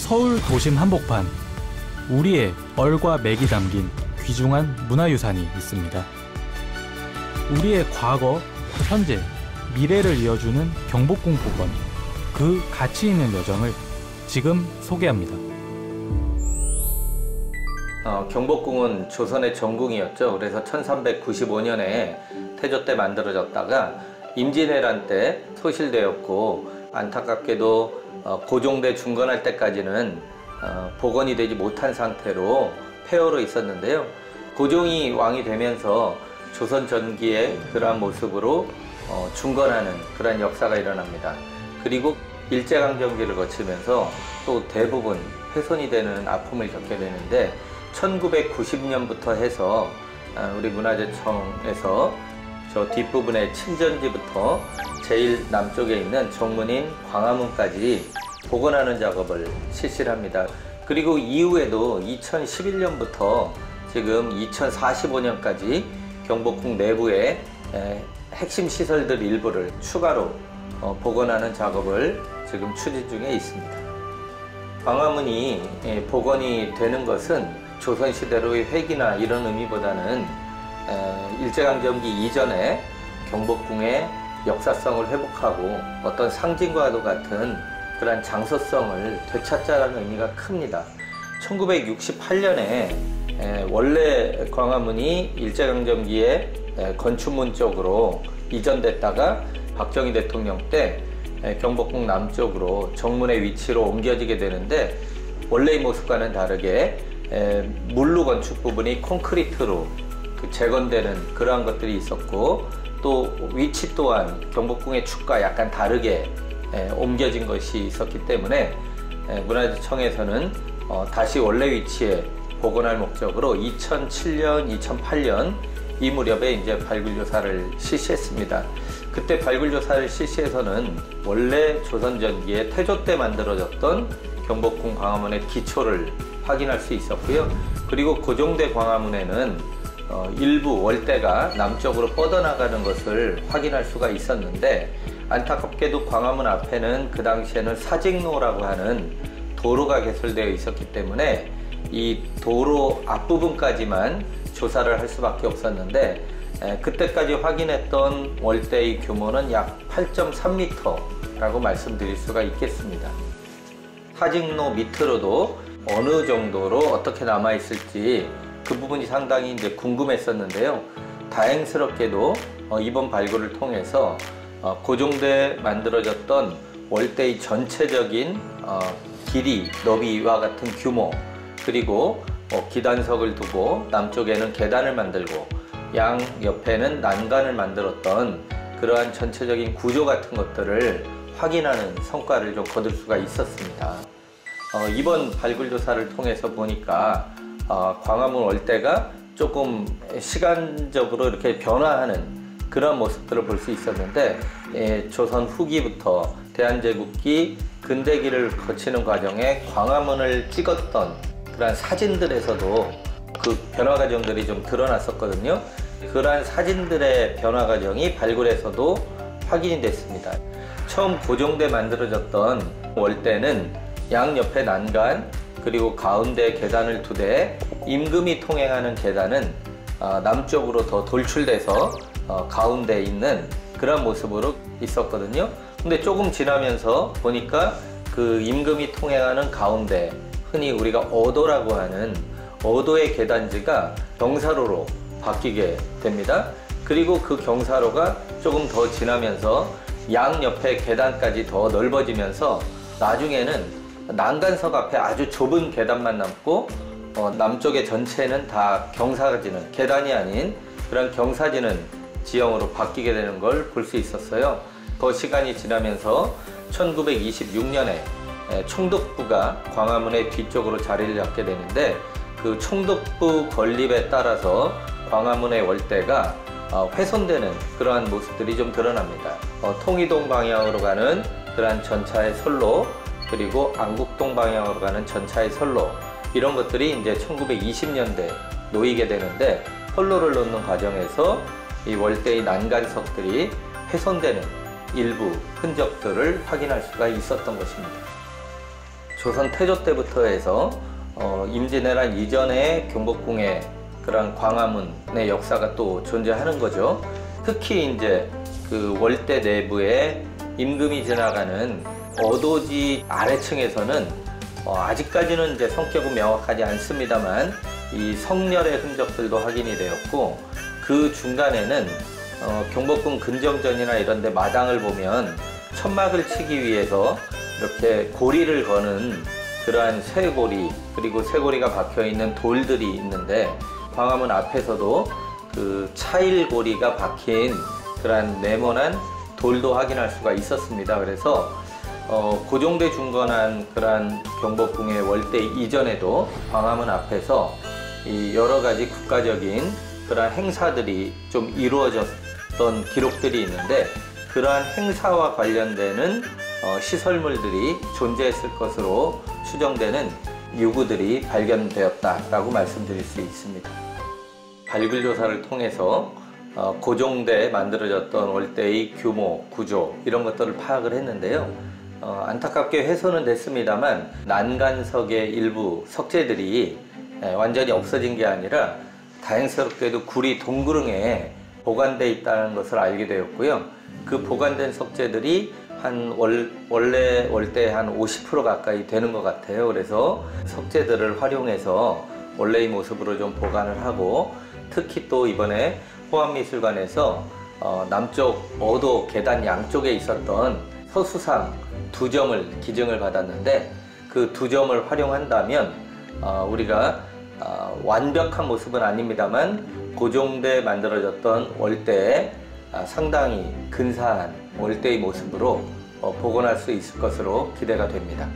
서울 도심 한복판, 우리의 얼과 맥이 담긴 귀중한 문화유산이 있습니다. 우리의 과거, 현재, 미래를 이어주는 경복궁 복원, 그 가치 있는 여정을 지금 소개합니다. 경복궁은 조선의 전궁이었죠. 그래서 1395년에 태조 때 만들어졌다가 임진왜란 때 소실되었고, 안타깝게도 고종대 중건할 때까지는 복원이 되지 못한 상태로 폐허로 있었는데요. 고종이 왕이 되면서 조선 전기의 그러한 모습으로 중건하는 그러한 역사가 일어납니다. 그리고 일제강점기를 거치면서 또 대부분 훼손이 되는 아픔을 겪게 되는데, 1990년부터 해서 우리 문화재청에서 저 뒷부분의 침전지부터 제일 남쪽에 있는 정문인 광화문까지 복원하는 작업을 실시를 합니다. 그리고 이후에도 2011년부터 지금 2045년까지 경복궁 내부의 핵심 시설들 일부를 추가로 복원하는 작업을 지금 추진 중에 있습니다. 광화문이 복원이 되는 것은 조선시대로의 획이나 이런 의미보다는 일제강점기 이전에 경복궁의 역사성을 회복하고 어떤 상징과도 같은 그러한 장소성을 되찾자라는 의미가 큽니다. 1968년에 원래 광화문이 일제강점기에 건축문 쪽으로 이전됐다가 박정희 대통령 때 경복궁 남쪽으로 정문의 위치로 옮겨지게 되는데, 원래의 모습과는 다르게 물로 건축 부분이 콘크리트로 재건되는 그러한 것들이 있었고, 또 위치 또한 경복궁의 축과 약간 다르게 옮겨진 것이 있었기 때문에 문화재청에서는 다시 원래 위치에 복원할 목적으로 2007년, 2008년 이 무렵에 이제 발굴조사를 실시했습니다. 그때 발굴조사를 실시해서는 원래 조선 전기에 태조 때 만들어졌던 경복궁 광화문의 기초를 확인할 수 있었고요. 그리고 고종대 광화문에는 일부 월대가 남쪽으로 뻗어나가는 것을 확인할 수가 있었는데, 안타깝게도 광화문 앞에는 그 당시에는 사직로라고 하는 도로가 개설되어 있었기 때문에 이 도로 앞부분까지만 조사를 할 수밖에 없었는데, 그때까지 확인했던 월대의 규모는 약 8.3m라고 말씀드릴 수가 있겠습니다. 사직로 밑으로도 어느 정도로 어떻게 남아 있을지 그 부분이 상당히 이제 궁금했었는데요. 다행스럽게도 이번 발굴을 통해서 고종대 만들어졌던 월대의 전체적인 길이, 너비와 같은 규모, 그리고 기단석을 두고 남쪽에는 계단을 만들고 양 옆에는 난간을 만들었던 그러한 전체적인 구조 같은 것들을 확인하는 성과를 좀 거둘 수가 있었습니다. 이번 발굴조사를 통해서 보니까 광화문 월대가 조금 시간적으로 이렇게 변화하는 그런 모습들을 볼 수 있었는데, 조선 후기부터 대한제국기 근대기를 거치는 과정에 광화문을 찍었던 그러한 사진들에서도 그 변화 과정들이 좀 드러났었거든요. 그러한 사진들의 변화 과정이 발굴에서도 확인이 됐습니다. 처음 고종대 만들어졌던 월대는 양옆에 난간, 그리고 가운데 계단을 두 대, 임금이 통행하는 계단은 남쪽으로 더 돌출돼서 가운데에 있는 그런 모습으로 있었거든요. 근데 조금 지나면서 보니까 그 임금이 통행하는 가운데, 흔히 우리가 어도라고 하는 어도의 계단지가 경사로로 바뀌게 됩니다. 그리고 그 경사로가 조금 더 지나면서 양옆에 계단까지 더 넓어지면서 나중에는 난간석 앞에 아주 좁은 계단만 남고 남쪽의 전체는 다 경사지는, 계단이 아닌 그런 경사지는 지형으로 바뀌게 되는 걸 볼 수 있었어요. 그 시간이 지나면서 1926년에 총독부가 광화문의 뒤쪽으로 자리를 잡게 되는데, 그 총독부 건립에 따라서 광화문의 월대가 훼손되는 그러한 모습들이 좀 드러납니다. 통이동 방향으로 가는 그러한 전차의 선로, 그리고 안국동 방향으로 가는 전차의 선로, 이런 것들이 이제 1920년대 놓이게 되는데, 선로를 놓는 과정에서 이 월대의 난간석들이 훼손되는 일부 흔적들을 확인할 수가 있었던 것입니다. 조선 태조 때부터 해서 임진왜란 이전에 경복궁의 그런 광화문의 역사가 또 존재하는 거죠. 특히 이제 그 월대 내부에 임금이 지나가는 어도지 아래층에서는 아직까지는 이제 성격은 명확하지 않습니다만 이 성렬의 흔적들도 확인이 되었고, 그 중간에는 경복궁 근정전이나 이런 데 마당을 보면 천막을 치기 위해서 이렇게 고리를 거는 그러한 쇠고리, 그리고 쇠고리가 박혀 있는 돌들이 있는데, 광화문 앞에서도 그 차일고리가 박힌 그러한 네모난 돌도 확인할 수가 있었습니다. 그래서 고종대 중건한 그러한 경복궁의 월대 이전에도 광화문 앞에서 이 여러 가지 국가적인 그러한 행사들이 좀 이루어졌던 기록들이 있는데, 그러한 행사와 관련되는 시설물들이 존재했을 것으로 추정되는 유구들이 발견되었다라고 말씀드릴 수 있습니다. 발굴 조사를 통해서 고종대에 만들어졌던 월대의 규모, 구조 이런 것들을 파악을 했는데요. 안타깝게 훼손은 됐습니다만 난간석의 일부 석재들이 완전히 없어진 게 아니라 다행스럽게도 구리 동구릉에 보관되어 있다는 것을 알게 되었고요. 그 보관된 석재들이 원래 월대의 한 50% 가까이 되는 것 같아요. 그래서 석재들을 활용해서 원래의 모습으로 좀 보관을 하고, 특히 또 이번에 호암미술관에서 남쪽 어도 계단 양쪽에 있었던 서수상 2점을 기증을 받았는데, 그 2점을 활용한다면 우리가 완벽한 모습은 아닙니다만 고종대에 만들어졌던 월대에 상당히 근사한 월대의 모습으로 복원할 수 있을 것으로 기대가 됩니다.